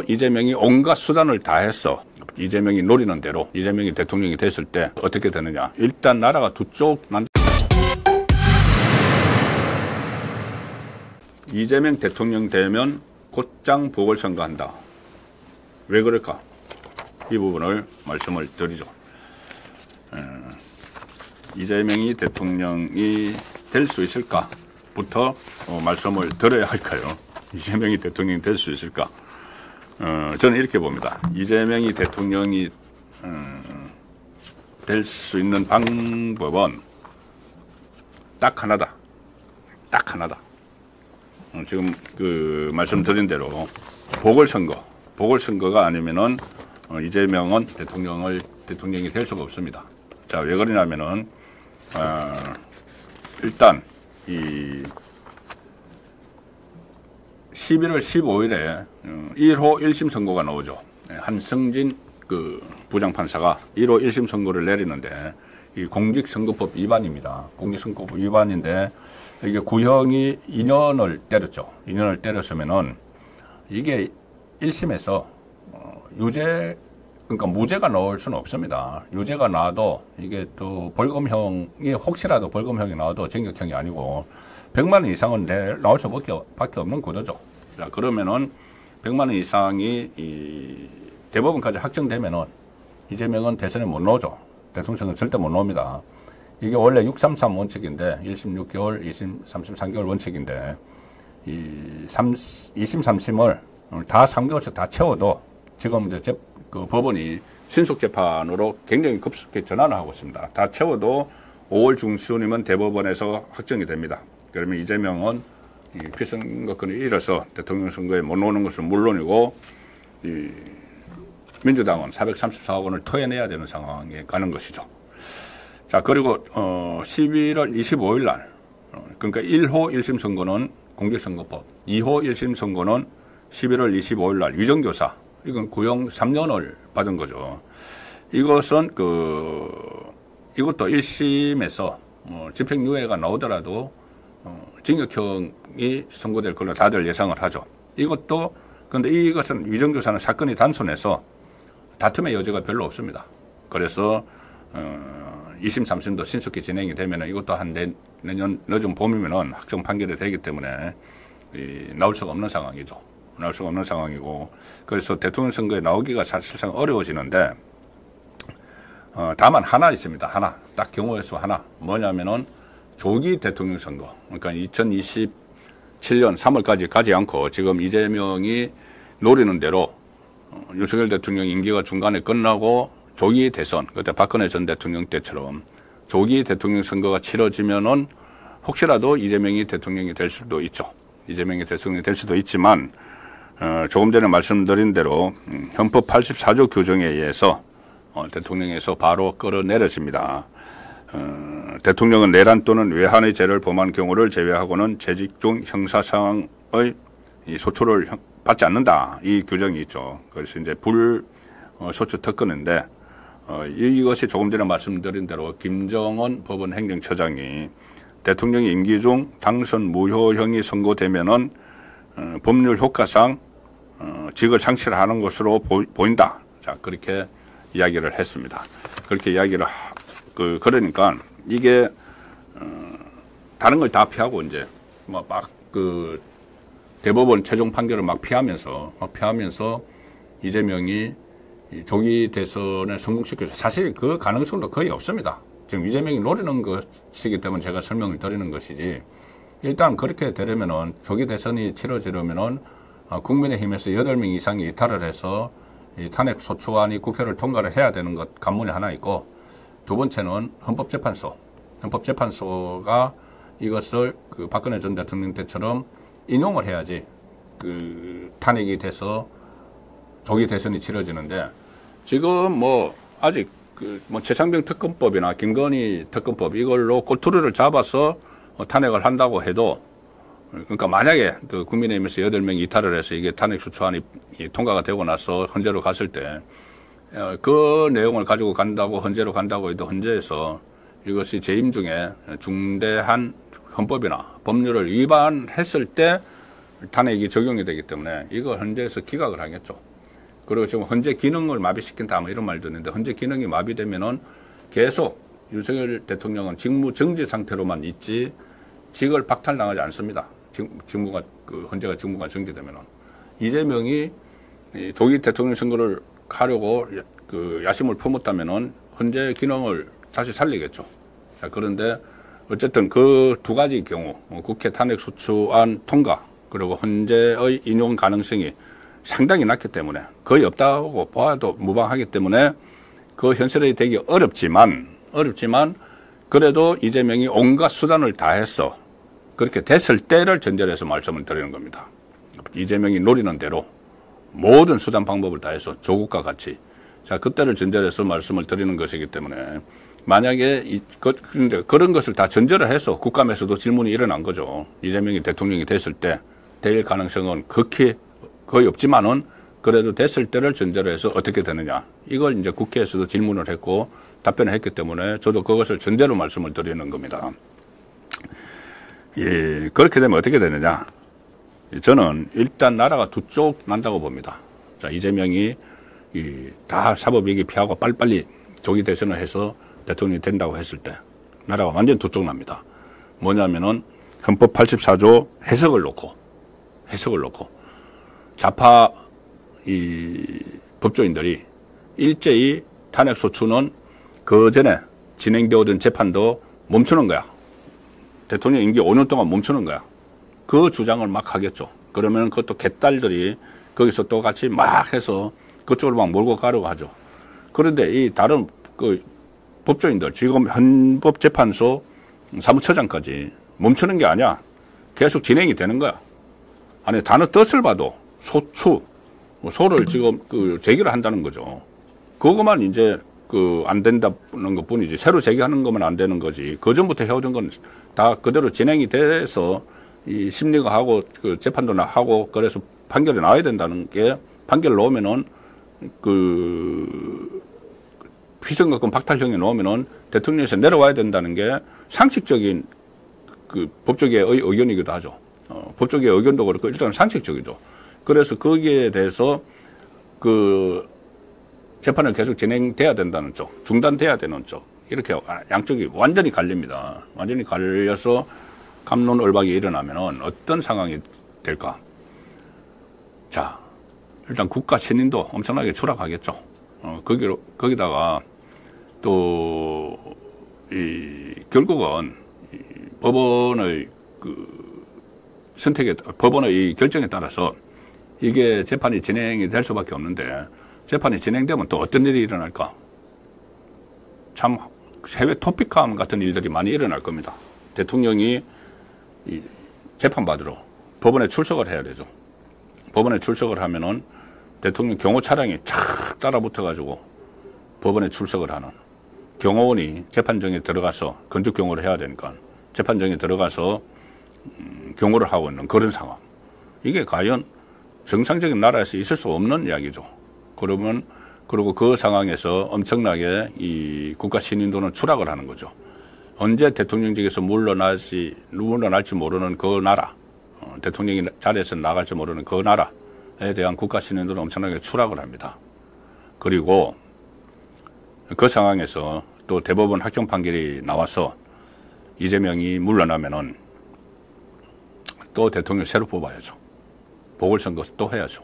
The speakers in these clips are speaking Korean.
이재명이 온갖 수단을 다해서 이재명이 노리는 대로 이재명이 대통령이 됐을 때 어떻게 되느냐. 일단 나라가 두 쪽 이재명 대통령 되면 곧장 보궐선거한다. 왜 그럴까? 이 부분을 말씀을 드리죠. 이재명이 대통령이 될 수 있을까부터 말씀을 드려야 할까요? 이재명이 대통령이 될 수 있을까? 저는 이렇게 봅니다. 이재명이 대통령이 될 수 있는 방법은 딱 하나다. 딱 하나다. 지금 그 말씀드린 대로 보궐선거가 아니면은 이재명은 대통령이 될 수가 없습니다. 자, 왜 그러냐면은 일단 이 11월 15일에 1호 1심 선고가 나오죠. 한승진 그 부장판사가 1호 1심 선고를 내리는데 이 공직선거법 위반입니다. 공직선거법 위반인데 이게 구형이 2년을 때렸죠. 2년을 때렸으면은 이게 1심에서 그러니까 무죄가 나올 수는 없습니다. 유죄가 나와도 이게 또 벌금형이 혹시라도 벌금형이 나와도 징역형이 아니고 100만 원 이상은 나올 수밖에 없는 구도죠. 자, 그러면은 100만 원 이상이 이 대법원까지 확정되면은 이재명은 대선에 못 나오죠. 대통령은 절대 못 나옵니다. 이게 원래 633 원칙인데 1심 6개월, 2심 33개월 원칙인데 이 2심 3심을 다 3개월씩 다 채워도 지금 이제 그 법원이 신속 재판으로 굉장히 급속히 전환을 하고 있습니다. 다 채워도 5월 중순이면 대법원에서 확정이 됩니다. 그러면 이재명은 피선거권을 잃어서 대통령 선거에 못 오는 것은 물론이고 이 민주당은 434억 원을 토해내야 되는 상황에 가는 것이죠. 자, 그리고 11월 25일 날 그러니까 1호 1심 선거는 공직선거법, 2호 1심 선거는 11월 25일 날 위정교사, 이건 구형 3년을 받은 거죠. 이것은 이것도 1심에서 집행유예가 나오더라도 징역형이 선고될 걸로 다들 예상을 하죠. 그런데 이것은 위정교사는 사건이 단순해서 다툼의 여지가 별로 없습니다. 그래서 2심, 3심도 신속히 진행이 되면 이것도 한 내년 늦은 봄이면 확정 판결이 되기 때문에 나올 수가 없는 상황이죠. 나올 수가 없는 상황이고, 그래서 대통령 선거에 나오기가 사실상 어려워지는데, 다만 하나 있습니다. 하나. 딱 경우의 수 하나. 뭐냐면은 조기 대통령 선거. 그러니까 2027년 3월까지 가지 않고 지금 이재명이 노리는 대로 윤석열 대통령 임기가 중간에 끝나고 조기 대선, 그때 박근혜 전 대통령 때처럼 조기 대통령 선거가 치러지면은 혹시라도 이재명이 대통령이 될 수도 있죠. 이재명이 대통령이 될 수도 있지만, 조금 전에 말씀드린 대로 헌법 84조 규정에 의해서 대통령에서 바로 끌어내려집니다. 대통령은 내란 또는 외환의 죄를 범한 경우를 제외하고는 재직 중 형사상의 소추를 받지 않는다. 이 규정이 있죠. 그래서 이제 불소추 특권인데, 이것이 조금 전에 말씀드린 대로 김정은 법원 행정처장이 대통령의 임기 중 당선 무효형이 선고되면은 법률 효과상 직을 상실하는 것으로 보인다. 자, 그렇게 이야기를 했습니다. 그렇게 이야기를 그러니까 이게 다른 걸 다 피하고 이제 대법원 최종 판결을 막 피하면서 이재명이 조기 대선에 성공시켜서 사실 그 가능성도 거의 없습니다. 지금 이재명이 노리는 것이기 때문에 제가 설명을 드리는 것이지, 일단 그렇게 되려면은 조기 대선이 치러지려면은 국민의힘에서 8명 이상이 이탈을 해서 이 탄핵 소추안이 국회를 통과를 해야 되는 것 관문이 하나 있고, 두 번째는 헌법재판소가 이것을 박근혜 전 대통령 때처럼 인용을 해야지 탄핵이 돼서 조기 대선이 치러지는데, 지금 아직 최상병 특검법이나 김건희 특검법 이걸로 꼬투리를 잡아서 탄핵을 한다고 해도, 그러니까 만약에 국민의힘에서 8명이 이탈을 해서 이게 탄핵 소추안이 통과가 되고 나서 헌재로 갔을 때 그 내용을 가지고 간다고 헌재로 간다고 해도 헌재에서 이것이 재임 중에 중대한 헌법이나 법률을 위반했을 때 탄핵이 적용이 되기 때문에 이거 헌재에서 기각을 하겠죠. 그리고 지금 헌재 기능을 마비시킨다 뭐 이런 말도 있는데 헌재 기능이 마비되면은 계속 윤석열 대통령은 직무 정지 상태로만 있지 직을 박탈당하지 않습니다. 직무가 헌재가 직무가 정지되면은 이재명이 조기 대통령 선거를 하려고 야심을 품었다면은 헌재 기능을 다시 살리겠죠. 자, 그런데 어쨌든 그 두 가지 경우 국회 탄핵소추안 통과 그리고 헌재의 인용 가능성이 상당히 낮기 때문에 거의 없다고 봐도 무방하기 때문에 그 현실이 되기 어렵지만 그래도 이재명이 온갖 수단을 다해서 그렇게 됐을 때를 전제로 해서 말씀을 드리는 겁니다. 이재명이 노리는 대로 모든 수단 방법을 다해서 조국과 같이 자 그때를 전제로 해서 말씀을 드리는 것이기 때문에 만약에 그런데 그런 것을 다 전제로 해서 국감에서도 질문이 일어난 거죠. 이재명이 대통령이 됐을 때 될 가능성은 극히 거의 없지만은 그래도 됐을 때를 전제로 해서 어떻게 되느냐. 이걸 이제 국회에서도 질문을 했고 답변을 했기 때문에 저도 그것을 전제로 말씀을 드리는 겁니다. 예, 그렇게 되면 어떻게 되느냐. 저는 일단 나라가 두 쪽 난다고 봅니다. 자, 이재명이 다 사법위기 피하고 빨리빨리 조기 대선을 해서 대통령이 된다고 했을 때 나라가 완전 두 쪽 납니다. 뭐냐면은 헌법 84조 해석을 놓고 좌파 법조인들이 일제히 탄핵소추는 그 전에 진행되어 오던 재판도 멈추는 거야. 대통령 임기 5년 동안 멈추는 거야. 그 주장을 막 하겠죠. 그러면 그것도 개딸들이 거기서 또 같이 막 해서 그쪽으로 막 몰고 가려고 하죠. 그런데 이 다른 법조인들, 지금 헌법재판소 사무처장까지 멈추는 게 아니야. 계속 진행이 되는 거야. 아니, 단어 뜻을 봐도 소추, 소를 지금 제기를 한다는 거죠. 그거만 이제 안 된다는 것 뿐이지. 새로 제기하는 것만 안 되는 거지. 그 전부터 해오던 건 다 그대로 진행이 돼서 이 심리가 하고 재판도 하고 그래서 판결이 나와야 된다는 게 판결 나오면은 피선거권 박탈형에 놓으면은 대통령에서 내려와야 된다는 게 상식적인 법조계의 의견이기도 하죠. 법조계의 의견도 그렇고 일단 상식적이죠. 그래서 거기에 대해서 재판을 계속 진행돼야 된다는 쪽, 중단돼야 되는 쪽 이렇게 양쪽이 완전히 갈립니다. 완전히 갈려서 갑론을박이 일어나면은 어떤 상황이 될까? 자, 일단 국가 신인도 엄청나게 추락하겠죠. 거기다가 또 결국은 법원의 법원의 결정에 따라서 이게 재판이 진행이 될 수밖에 없는데 재판이 진행되면 또 어떤 일이 일어날까? 참 해외 토픽감 같은 일들이 많이 일어날 겁니다. 대통령이 재판받으러 법원에 출석을 해야 되죠. 법원에 출석을 하면은 대통령 경호 차량이 착 따라붙어가지고 법원에 출석을 하는 경호원이 재판정에 들어가서 건축 경호를 해야 되니까 재판정에 들어가서 경호를 하고 있는 그런 상황. 이게 과연 정상적인 나라에서 있을 수 없는 이야기죠. 그리고 그 상황에서 엄청나게 이 국가 신인도는 추락을 하는 거죠. 언제 대통령직에서 물러날지 모르는 그 나라, 대통령이 자리에서 나갈지 모르는 그 나라에 대한 국가 신인도는 엄청나게 추락을 합니다. 그리고 그 상황에서 또 대법원 확정 판결이 나와서 이재명이 물러나면은 또 대통령 새로 뽑아야죠. 보궐선거 또 해야죠.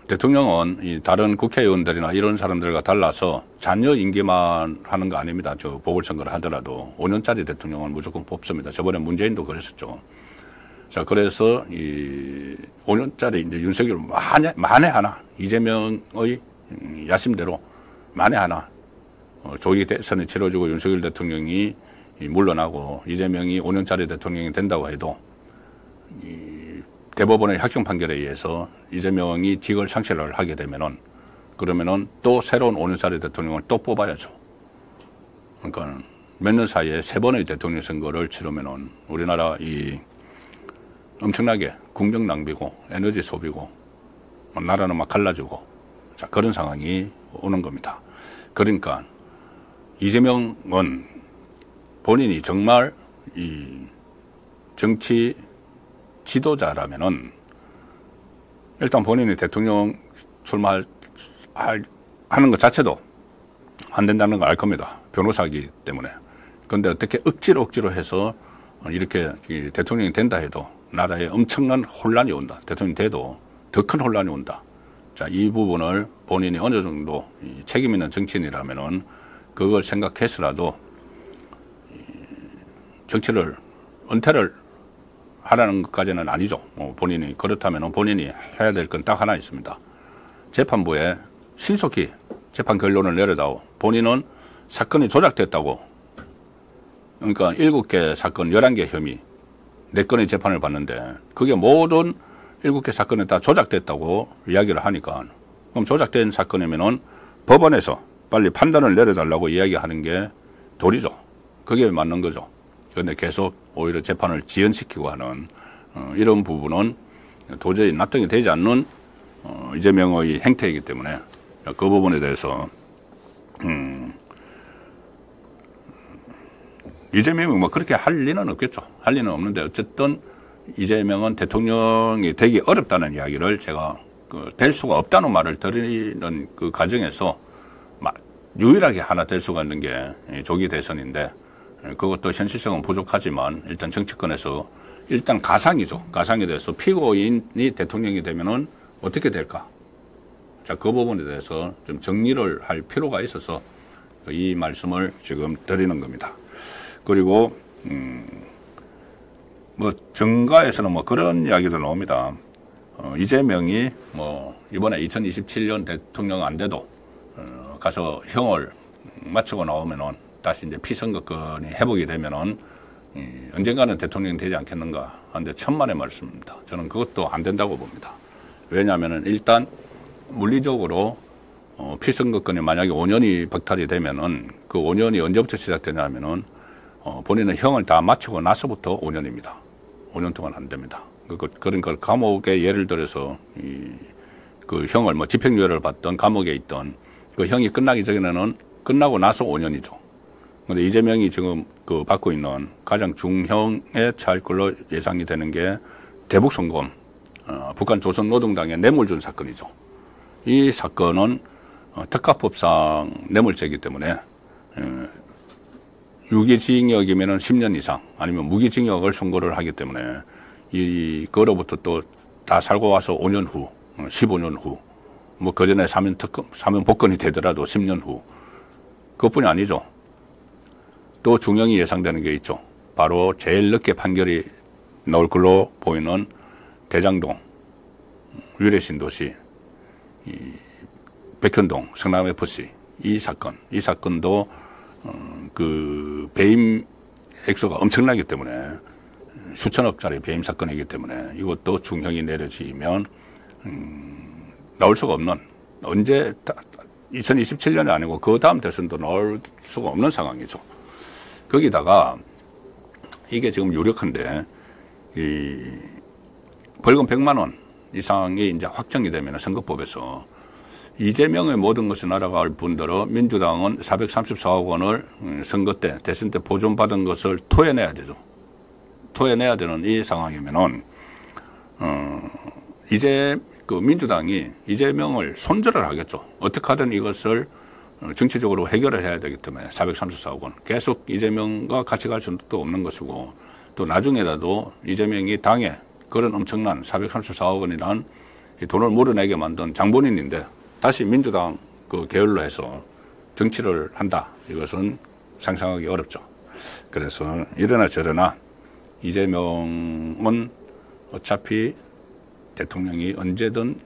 대통령은 이 다른 국회의원들이나 이런 사람들과 달라서 잔여 임기만 하는 거 아닙니다. 저 보궐선거를 하더라도 5년짜리 대통령은 무조건 뽑습니다. 저번에 문재인도 그랬었죠. 자, 그래서 이 5년짜리 이제 윤석열 만에 하나 이재명의 야심대로 만에 하나 조기 대선이 치러지고 윤석열 대통령이 물러나고 이재명이 5년짜리 대통령이 된다고 해도 대법원의 확정 판결에 의해서 이재명이 직을 상실을 하게 되면은 그러면은 또 새로운 5년짜리 대통령을 또 뽑아야죠. 그러니까 몇 년 사이에 3번의 대통령 선거를 치르면은 우리나라 이 엄청나게 국력 낭비고 에너지 소비고 나라는 막 갈라지고 자 그런 상황이 오는 겁니다. 그러니까 이재명은 본인이 정말 이 정치 지도자라면은 일단 본인이 대통령 출마하는 것 자체도 안 된다는 걸 알 겁니다. 변호사이기 때문에. 그런데 어떻게 억지로 해서 이렇게 대통령이 된다 해도 나라에 엄청난 혼란이 온다. 대통령이 돼도 더 큰 혼란이 온다. 자, 이 부분을 본인이 어느 정도 책임 있는 정치인이라면은 그걸 생각해서라도 정치를 은퇴를 하라는 것까지는 아니죠. 본인이 그렇다면 본인이 해야 될 건 딱 하나 있습니다. 재판부에 신속히 재판 결론을 내려다오. 본인은 사건이 조작됐다고. 그러니까 7개 사건 11개 혐의 4건의 재판을 받는데 그게 모든 7개 사건에 다 조작됐다고 이야기를 하니까 그럼 조작된 사건이면은 법원에서 빨리 판단을 내려달라고 이야기하는 게 도리죠. 그게 맞는 거죠. 그런데 계속 오히려 재판을 지연시키고 하는 이런 부분은 도저히 납득이 되지 않는 이재명의 행태이기 때문에 그 부분에 대해서 이재명이 뭐 그렇게 할 리는 없겠죠. 할 리는 없는데 어쨌든 이재명은 대통령이 되기 어렵다는 이야기를 제가 될 수가 없다는 말을 드리는 그 과정에서 유일하게 하나 될 수가 있는 게 조기 대선인데 그것도 현실성은 부족하지만 일단 정치권에서 일단 가상이죠. 가상에 대해서 피고인이 대통령이 되면은 어떻게 될까? 자, 그 부분에 대해서 좀 정리를 할 필요가 있어서 이 말씀을 지금 드리는 겁니다. 그리고 뭐 정가에서는 뭐 그런 이야기도 나옵니다. 이재명이 뭐 이번에 2027년 대통령 안 돼도 가서 형을 마치고 나오면은 다시 이제 피선거권이 회복이 되면은 언젠가는 대통령이 되지 않겠는가 하는데 천만의 말씀입니다. 저는 그것도 안 된다고 봅니다. 왜냐하면은 일단 물리적으로 피선거권이 만약에 5년이 박탈이 되면은 그 5년이 언제부터 시작되냐면은 본인은 형을 다 마치고 나서부터 5년입니다. 5년 동안 안 됩니다. 그러니까 감옥에 예를 들어서 그 형을 뭐 집행유예를 받던 감옥에 있던 그 형이 끝나기 전에는 끝나고 나서 5년이죠. 근데 이재명이 지금 그 받고 있는 가장 중형에 처할 걸로 예상이 되는 게 대북송금, 북한 조선노동당에 뇌물 준 사건이죠. 이 사건은 특가법상 뇌물죄이기 때문에 유기징역이면은 10년 이상 아니면 무기징역을 선고를 하기 때문에 그로부터 또 다 살고 와서 5년 후, 15년 후, 뭐 그전에 사면 복권이 되더라도 10년 후. 그것뿐이 아니죠. 또 중형이 예상되는 게 있죠. 바로 제일 늦게 판결이 나올 걸로 보이는 대장동, 위례신도시, 백현동, 성남FC 이 사건도 그 배임 액수가 엄청나기 때문에 수천억짜리 배임 사건이기 때문에 이것도 중형이 내려지면 나올 수가 없는 언제 2027년이 아니고 그 다음 대선도 나올 수가 없는 상황이죠. 거기다가 이게 지금 유력한데 이 벌금 100만 원 이상이 이제 확정이 되면 선거법에서 이재명의 모든 것이 날아갈 뿐더러 민주당은 434억 원을 선거 때 대선 때 보존받은 것을 토해내야 되죠. 토해내야 되는 이 상황이면은 이제 그 민주당이 이재명을 손절을 하겠죠. 어떻게 하든 이것을 정치적으로 해결을 해야 되기 때문에 434억 원 계속 이재명과 같이 갈 수는 또 없는 것이고 또 나중에라도 이재명이 당에 그런 엄청난 434억 원이란 돈을 물어내게 만든 장본인인데 다시 민주당 그 계열로 해서 정치를 한다. 이것은 상상하기 어렵죠. 그래서 이러나 저러나 이재명은 어차피 대통령이 언제든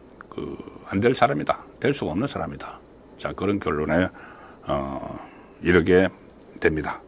안 될 사람이다. 될 수가 없는 사람이다. 자, 그런 결론에 이르게 됩니다.